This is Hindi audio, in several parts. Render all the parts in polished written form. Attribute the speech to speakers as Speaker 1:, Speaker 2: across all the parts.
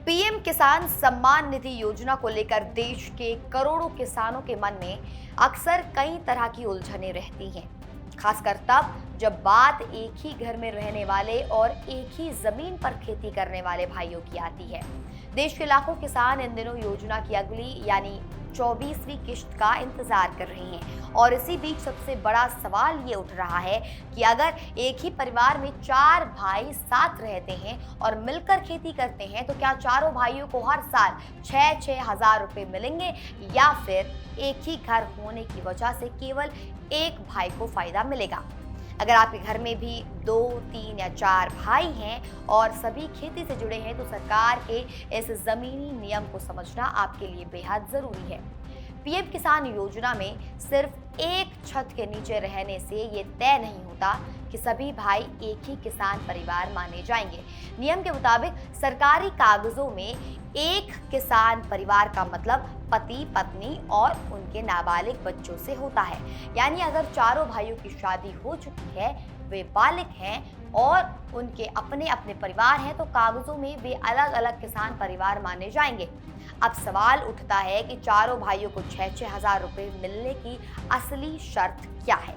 Speaker 1: पीएम किसान सम्मान निधि योजना को लेकर देश के करोड़ों किसानों के मन में अक्सर कई तरह की उलझनें रहती हैं, खासकर तब जब बात एक ही घर में रहने वाले और एक ही जमीन पर खेती करने वाले भाइयों की आती है। देश के लाखों किसान इन दिनों योजना की अगली यानी 24वीं किश्त का इंतजार कर रहे हैं और इसी बीच सबसे बड़ा सवाल ये उठ रहा है कि अगर एक ही परिवार में 4 भाई साथ रहते हैं और मिलकर खेती करते हैं तो क्या चारों भाइयों को हर साल 6-6 हजार रुपए मिलेंगे या फिर एक ही घर होने की वजह से केवल एक भाई को फायदा मिलेगा। अगर आपके घर में भी 2, 3 या 4 भाई हैं और सभी खेती से जुड़े हैं तो सरकार के इस जमीनी नियम को समझना आपके लिए बेहद जरूरी है। पीएम किसान योजना में सिर्फ एक छत के नीचे रहने से ये तय नहीं होता कि सभी भाई एक ही किसान परिवार माने जाएंगे। नियम के मुताबिक सरकारी कागजों में एक किसान परिवार का मतलब पति, पत्नी और उनके नाबालिग बच्चों से होता है। यानी अगर चारों भाइयों की शादी हो चुकी है, वे बालिग हैं और उनके अपने अपने परिवार हैं तो कागजों में वे अलग अलग किसान परिवार माने जाएंगे। अब सवाल उठता है कि चारों भाइयों को 6-6 हजार रुपए मिलने की असली शर्त क्या है।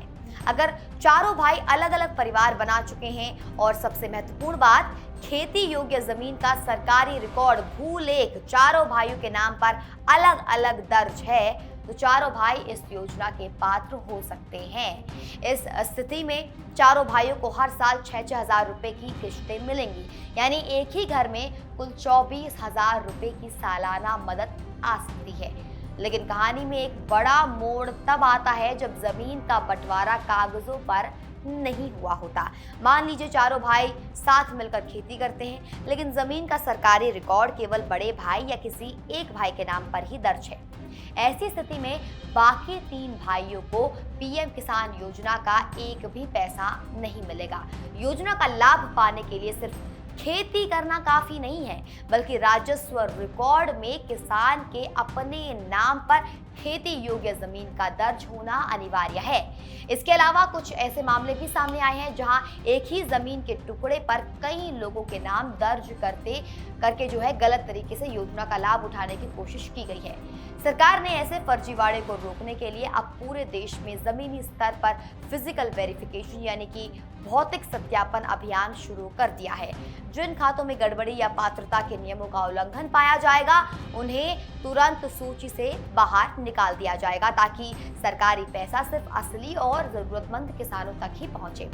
Speaker 1: अगर चारों भाई अलग अलग परिवार बना चुके हैं और सबसे महत्वपूर्ण बात, खेती योग्य जमीन का सरकारी रिकॉर्ड भूलेख चारों भाइयों के नाम पर अलग अलग दर्ज है तो चारों भाई इस योजना के पात्र हो सकते हैं। इस स्थिति में चारों भाइयों को हर साल 6-6 हजार रुपए की किश्तें मिलेंगी, यानी एक ही घर में कुल 24 हजार रुपए की सालाना मदद आ सकती है। लेकिन कहानी में एक बड़ा मोड़ तब आता है जब जमीन का बंटवारा कागजों पर नहीं हुआ होता। मान लीजिए चारों भाई साथ मिलकर खेती करते हैं, लेकिन जमीन का सरकारी रिकॉर्ड केवल बड़े भाई या किसी एक भाई के नाम पर ही दर्ज है। ऐसी स्थिति में बाकी 3 भाइयों को पीएम किसान योजना का एक भी पैसा नहीं मिलेगा। योजना का लाभ पाने के लिए सिर्फ खेती करना काफी नहीं है, बल्कि राजस्व रिकॉर्ड में किसान के अपने नाम पर खेती योग्य जमीन का दर्ज होना अनिवार्य है। इसके अलावा कुछ ऐसे मामले भी सामने आए हैं जहां एक ही जमीन के टुकड़े पर कई लोगों के नाम दर्ज करके गलत तरीके से योजना का लाभ उठाने की कोशिश की गई है। सरकार ने ऐसे फर्जीवाड़े को रोकने के लिए अब पूरे देश में जमीनी स्तर पर फिजिकल वेरिफिकेशन यानी कि भौतिक सत्यापन अभियान शुरू कर दिया है। जिन खातों में गड़बड़ी या पात्रता के नियमों का उल्लंघन पाया जाएगा उन्हें तुरंत सूची से बाहर निकाल दिया जाएगा ताकि सरकारी पैसा सिर्फ असली और जरूरतमंद किसानों तक ही पहुंचे।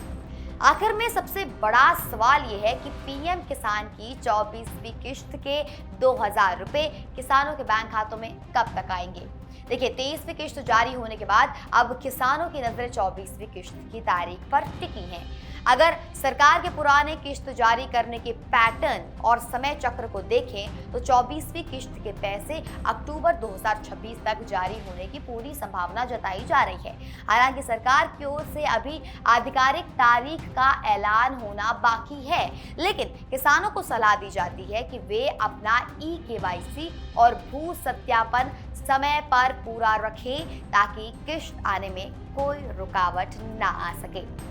Speaker 1: आखिर में सबसे बड़ा सवाल यह है कि पीएम किसान की 24वीं किश्त के 2000 रुपए किसानों के बैंक खातों में कब तक आएंगे। देखिए, 23वीं किश्त जारी होने के बाद अब किसानों की नजरें 24वीं किश्त की तारीख पर टिकी हैं। अगर सरकार के पुराने किश्त जारी करने के पैटर्न और समय चक्र को देखें तो 24वीं किश्त के पैसे अक्टूबर 2026 तक जारी होने की पूरी संभावना जताई जा रही है। हालांकि सरकार की ओर से अभी आधिकारिक तारीख का ऐलान होना बाकी है, लेकिन किसानों को सलाह दी जाती है कि वे अपना ई-केवाईसी और भू सत्यापन समय पर पूरा रखें ताकि किश्त आने में कोई रुकावट ना आ सके।